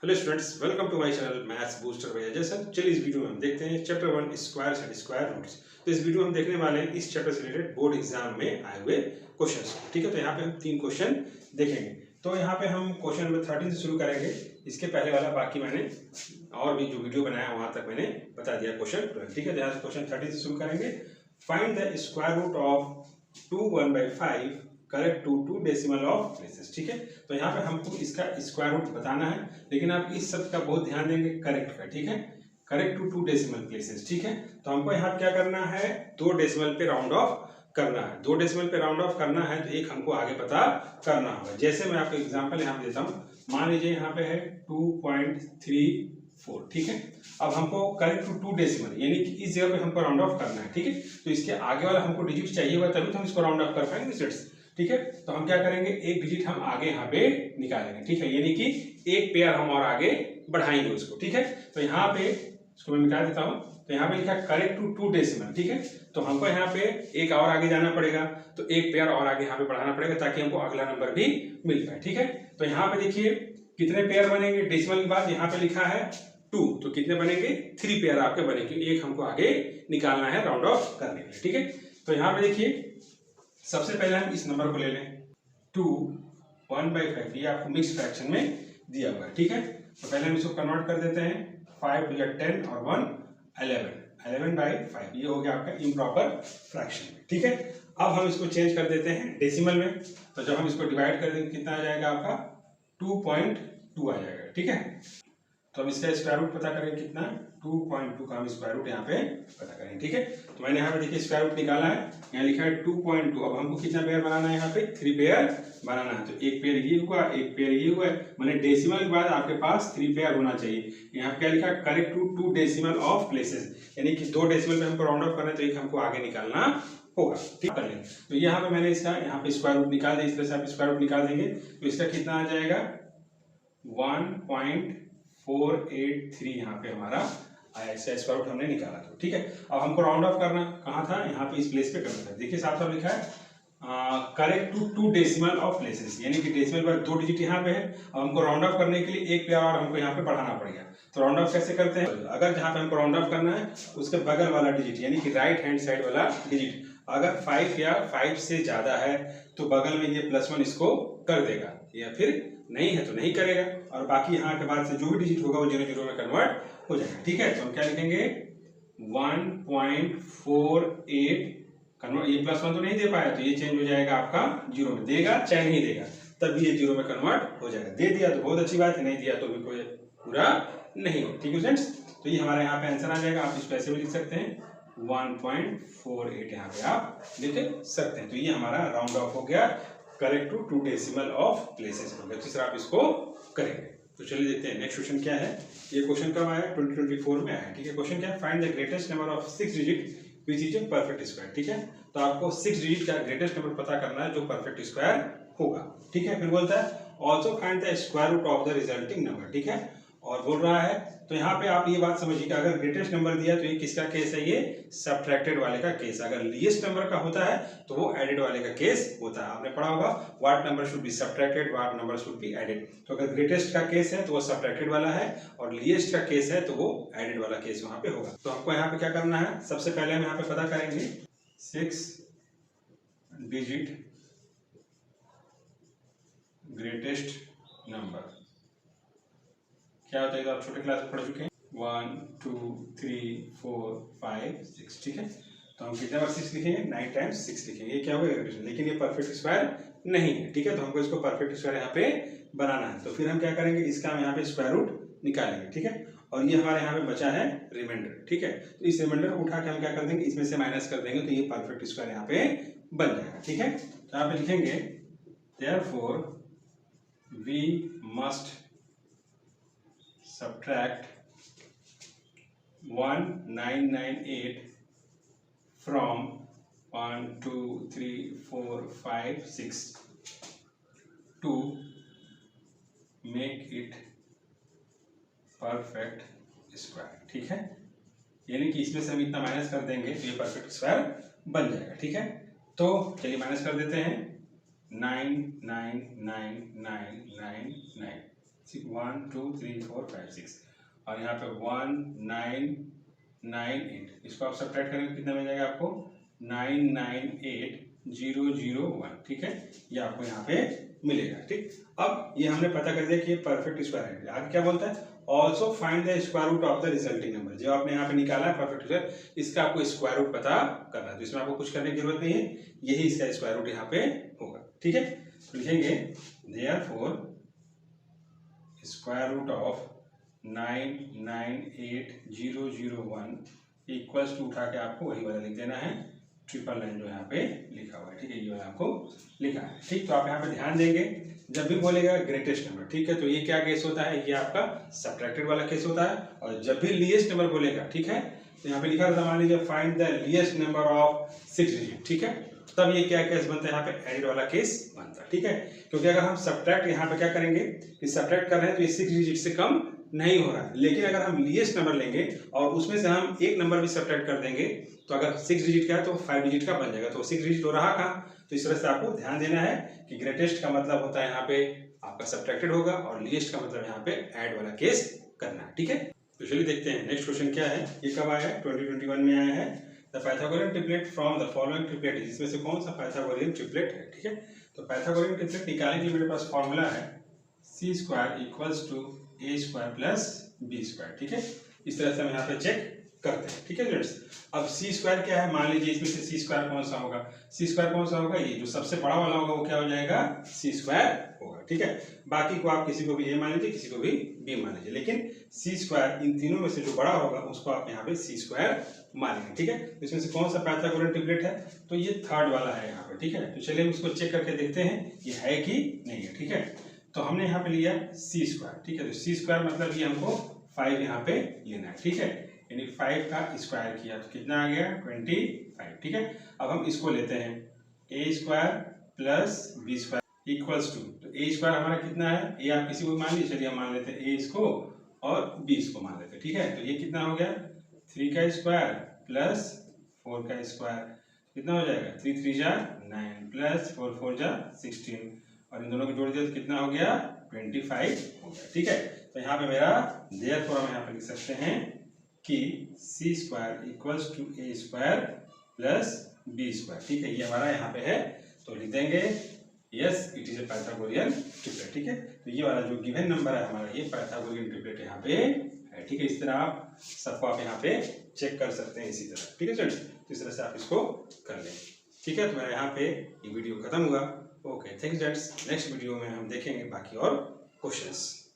Hello students, welcome to my channel Maths Booster by Ajay sir. चलिए इस वीडियो में हम देखते हैं chapter 1 squares and square roots. तो इस वीडियो में हम देखने वाले हैं इस चैप्टर से रिलेटेड बोर्ड एग्जाम में आए हुए क्वेश्चंस। ठीक है, तो यहाँ पे हम 3 क्वेश्चन देखेंगे। तो यहाँ पे हम क्वेश्चन नंबर 13 से शुरू करेंगे। इसके पहले वाला बाकी मैंने और भी जो वीडियो बनाया वहां तक मैंने बता दिया क्वेश्चन। ठीक है, तो यहाँ से क्वेश्चन 13 से शुरू करेंगे। Find the square root of 2 1/5 correct to decimal of places. ठीक है, तो यहाँ पे हमको इसका स्क्वायर रूट बताना है, लेकिन आप इस शब्द का बहुत ध्यान देंगे करेक्ट का। ठीक है, करेक्ट टू डेसिमल प्लेसेस। ठीक है, तो हमको यहाँ क्या करना है, 2 डेसिमल पे राउंड ऑफ करना है। 2 डेसिमल पे राउंड ऑफ करना है तो एक हमको आगे पता करना होगा। जैसे मैं आपको एग्जाम्पल यहाँ पे देता हूँ, मान लीजिए यहाँ पे है 2.34। ठीक है, अब हमको करेक्ट टू डेसिमल यानी कि इस जगह पे हमको राउंड ऑफ करना है। ठीक है, तो इसके आगे वाला हमको डिजिट चाहिए हुआ, तभी तो हम इसको राउंड ऑफ कर पाएंगे स्टूडेंट्स। ठीक है, तो हम क्या करेंगे, एक डिजिट हम आगे यहाँ पे निकालेंगे। ठीक है, यानी कि एक पेयर हम और आगे बढ़ाएंगे उसको। ठीक है, तो यहाँ पे इसको मैं मिटा देता हूँ। तो यहाँ पे लिखा करेक्ट टू डेसिमल। ठीक है, तो हमको यहाँ पे एक और आगे जाना पड़ेगा, तो एक पेयर और आगे यहाँ पे बढ़ाना पड़ेगा ताकि हमको अगला नंबर भी मिल पाए। ठीक है, तो यहाँ पे देखिए कितने पेयर बनेंगे, डेसिमल के बाद यहाँ पे लिखा है 2, तो कितने बनेंगे, 3 पेयर आपके बनेंगे। एक हमको आगे निकालना है राउंड ऑफ करने के लिए। ठीक है, तो यहाँ पे देखिए सबसे पहले हम इस नंबर को ले लें 2 1/5। ये आपको मिक्स फ्रैक्शन में दिया हुआ है। ठीक है, तो पहले हम इसको कन्वर्ट कर देते हैं। 5 2 10 और 1 11 11/5। ये हो गया आपका इम्प्रॉपर फ्रैक्शन। ठीक है, अब हम इसको चेंज कर देते हैं डेसिमल में। तो जब हम इसको डिवाइड कर देंगे कितना आ जाएगा आपका 2.2 आ जाएगा। ठीक है, तो अब इसका स्क्वायर रूट पता करें कितना, 2.2 का हम स्क्वायर रूट यहाँ पे पता करें। ठीक है, तो मैंने यहाँ पे देखिए स्क्वायर रूट निकाला है, यहाँ लिखा है 2.2। अब हमको कितना पेयर बनाना है, यहाँ पे 3 पेयर बनाना है। तो एक पेयर ये हुआ, एक पेयर ये हुआ, मैंने डेसिमल के बाद आपके पास 3 पेयर होना चाहिए। यहाँ पे क्या लिखा, correct to decimal of places, यानी कि 2 डेसिमल पे हमको राउंड ऑफ करना है, तो एक हमको आगे निकालना होगा। ठीक कर लेंगे, तो यहाँ पे मैंने इसका यहाँ पे स्क्वायर रूट निकाल दिया। इस तरह से आप स्क्वायर रूट निकाल देंगे तो इसका कितना आ जाएगा 1.483 यहाँ पे हमारा आया। इसका स्क्वायर रूट हमने निकाला था। ठीक है, अब हमको राउंड ऑफ करना कहाँ था, यहाँ पे इस प्लेस पे करना था। देखिए साथ साथ लिखा है correct to decimal of places, यानी कि डेसिमल पर 2 डिजिट यहाँ पे है। अब हमको राउंड ऑफ करने के लिए एक पेयर और हमको यहाँ पे बढ़ाना पड़ेगा। तो राउंड ऑफ कैसे करते हैं, अगर जहाँ पे हमको राउंड ऑफ करना है उसके बगल वाला डिजिट यानी कि राइट हैंड साइड वाला डिजिट अगर 5 या 5 से ज्यादा है तो बगल में ये +1 इसको कर देगा, या फिर नहीं है तो नहीं करेगा, और बाकी यहाँ के बाद से जो भी डिजिट होगा वो 0 0 में कन्वर्ट हो जाएगा। ठीक है, तो हम क्या लिखेंगे 1.48 कन्वर्ट, ये +1 तो नहीं दे पाया तो ये चेंज हो जाएगा आपका 0 में, देगा चाहे नहीं देगा तब ये 0 में कन्वर्ट हो जाएगा। दे दिया तो बहुत अच्छी बात है, नहीं दिया तो भी कोई पूरा नहीं हो। ठीक है फ्रेंड्स, तो ये हमारा यहाँ पे आंसर आ जाएगा। आप इसको ऐसे भी लिख सकते हैं 1.48 यहाँ पे आप लिख सकते हैं। तो ये हमारा राउंड ऑफ हो गया, correct to decimal of places हो गया। तीसरा आप इसको करेंगे। तो चलिए देखते हैं नेक्स्ट क्वेश्चन क्या है। ये क्वेश्चन कब आया, 2024 में आया। ठीक है, क्वेश्चन क्या है, find the greatest number of 6 digit which is a perfect square. ठीक है, तो आपको 6 डिजिट का ग्रेटेस्ट नंबर पता करना है जो परफेक्ट स्क्वायर होगा। ठीक है, फिर बोलता है also find the square root of the resulting number. ठीक है, और बोल रहा है, तो यहाँ पे आप ये बात समझिए कि अगर ग्रेटेस्ट नंबर दिया तो ये किसका केस है, ये सब्ट्रैक्टेड वाले का केस। अगर लीस्ट नंबर का होता है तो वो एडेड वाले का केस होता है। आपने पढ़ा होगा what number should be subtracted, what number should be added. तो अगर ग्रेटेस्ट का केस है तो वो सब्ट्रैक्टेड वाला है, और लीस्ट का केस है तो वो एडेड वाला केस वहां पे होगा। तो हमको यहाँ पे क्या करना है, सबसे पहले हम यहाँ पे पता करेंगे 6 डिजिट ग्रेटेस्ट नंबर क्या होता है, तो आप छोटे क्लास में पढ़ चुके हैं। 1 2 3 4 5 6। ठीक है, तो हम कितने बार 6 लिखेंगे, 9 टाइम्स 6 लिखेंगे। ये क्या होगा, लेकिन ये परफेक्ट स्क्वायर नहीं है। ठीक है, तो हमको इसको परफेक्ट स्क्वायर यहाँ पे बनाना है। तो फिर हम क्या करेंगे, इसका हम यहाँ पे स्क्वायर रूट निकालेंगे। ठीक है, और ये हमारे यहाँ पे बचा है रिमाइंडर। ठीक है, तो इस रिमाइंडर को उठा के हम क्या कर देंगे, इसमें से माइनस कर देंगे, तो ये परफेक्ट स्क्वायर यहाँ पे बन जाएगा। ठीक है, तो यहाँ पे लिखेंगे therefore we must subtract 1998 from 1 2 3 4 5 6 to make it perfect square। ठीक है, यानी कि इसमें से हम इतना माइनस कर देंगे तो ये परफेक्ट स्क्वायर बन जाएगा। ठीक है, तो चलिए माइनस कर देते हैं 9 9 9 9 9 9। 1 2 3 4 5 6 और यहाँ पे 1 9 9 8, इसको आप सब्ट्रैक्ट करेंगे कितना मिल जाएगा आपको 998001, ठीक है, ये आपको यहाँ पे मिलेगा। ठीक, अब ये हमने पता कर दिया कि ये परफेक्ट स्क्वायर है। आगे क्या बोलता है, also find the square root of the resulting number. जो आपने यहाँ पे निकाला है परफेक्ट स्क्वायर, इसका आपको स्क्वायर रूट पता करना है, तो इसमें आपको कुछ करने की जरूरत नहीं है, यही इसका स्क्वायर रूट यहाँ पे होगा। ठीक है, तो लिखेंगे therefore square root of 998001 equals to उठा के आपको वही वाला लिख देना है, 999 जो यहाँ पे लिखा हुआ है। ठीक है, ये वाला आपको लिखा है। ठीक, तो आप यहाँ पे ध्यान देंगे, जब भी बोलेगा ग्रेटेस्ट नंबर, ठीक है, तो ये क्या केस होता है, ये आपका सब्ट्रैक्टेड वाला केस होता है। और जब भी लीस्ट नंबर बोलेगा, ठीक है, तो यहाँ पे लिखा था मान लीजिए find the least number of 6 digit, ठीक है, तब ये क्या केस बनता है, यहाँ पे एडेड वाला केस बनता है। ठीक है, क्योंकि अगर हम सब्ट्रैक्ट यहाँ पे क्या करेंगे कि सब्ट्रैक्ट कर रहे हैं तो ये 6 डिजिट से कम नहीं हो रहा है, लेकिन अगर हम लीस्ट नंबर लेंगे और उसमें से हम एक नंबर भी सब्ट्रैक्ट कर देंगे, तो अगर 6 डिजिट का है तो 5 डिजिट का बन जाएगा, तो 6 डिजिट हो रहा कहाँ, तो इस तरह से आपको ध्यान देना है कि ग्रेटेस्ट का मतलब होता है यहाँ पे आपका सब्ट्रैक्टेड होगा और लीस्ट का मतलब यहाँ पे ऐड वाला केस करना है। ठीक है, तो चलिए देखते हैं नेक्स्ट क्वेश्चन क्या है। ये कब आया है, 2021 में आया है। The Pythagorean triplet from the following triplet, इसमें से कौन सा पाइथागोरियन ट्रिपलेट है। ठीक है, तो पाइथागोरियन ट्रिपलेट निकालने के लिए मेरे पास फॉर्मूला है c square equals to a square plus b square. ठीक है, इस तरह से हम यहाँ पे चेक करते हैं। ठीक है फ्रेंड्स, अब सी स्क्वायर क्या है, मान लीजिए इसमें से सी स्क्वायर कौन सा होगा, सी स्क्वायर कौन सा होगा, ये जो सबसे बड़ा वाला होगा वो क्या हो जाएगा, सी स्क्वायर होगा। ठीक है, बाकी को आप किसी को भी ए मान लीजिए, किसी को भी बी मान लीजिए, लेकिन सी स्क्वायर इन तीनों में से जो बड़ा होगा उसको आप यहाँ पे सी स्क्वायर मानेंगे। ठीक है, तो इसमें से कौन सा पाइथागोरियन ट्रिपलेट है, तो ये थर्ड वाला है यहाँ पे। ठीक है, तो चलिए हम इसको चेक करके देखते हैं ये है कि नहीं है। ठीक है, तो हमने यहाँ पे लिया सी स्क्वायर। ठीक है, तो सी स्क्वायर मतलब ये हमको 5 यहाँ पे लेना है। ठीक है, यानी 5 का स्क्वायर किया तो कितना आ गया 25। ठीक है, अब हम इसको लेते हैं a square plus b square equals to, तो ए स्क्वायर हमारा कितना है, ए आप किसी को मान लीजिए, चलिए हम मान लेते हैं ए इसको और बी इसको मान लेते हैं। ठीक है, तो ये कितना हो गया 3 का स्क्वायर प्लस 4 का स्क्वायर, कितना हो जाएगा 3 3 जा 9 प्लस 4 4 जा 16 और इन दोनों को जोड़ दिया तो कितना हो गया 25 हो गया। ठीक है, तो यहाँ पे मेरा देयरफॉर हम यहाँ पे लिख सकते हैं कि c square equals to a square plus b square. ठीक है, ये हमारा यहाँ पे है, तो लिख देंगे yes it is a Pythagorean triplet. ठीक है, तो ये वाला जो गिवन नंबर है हमारा ये पाइथागोरियन ट्रिपलेट यहाँ पे है। ठीक है, इस तरह आप सबको आप यहाँ पे चेक कर सकते हैं इसी तरह। ठीक है फ्रेंड्स, तो इस तरह से आप इसको कर लें। ठीक है, तो मेरा यहाँ पे ये वीडियो खत्म हुआ। Okay, thank you friends, next video में हम देखेंगे बाकी और क्वेश्चंस।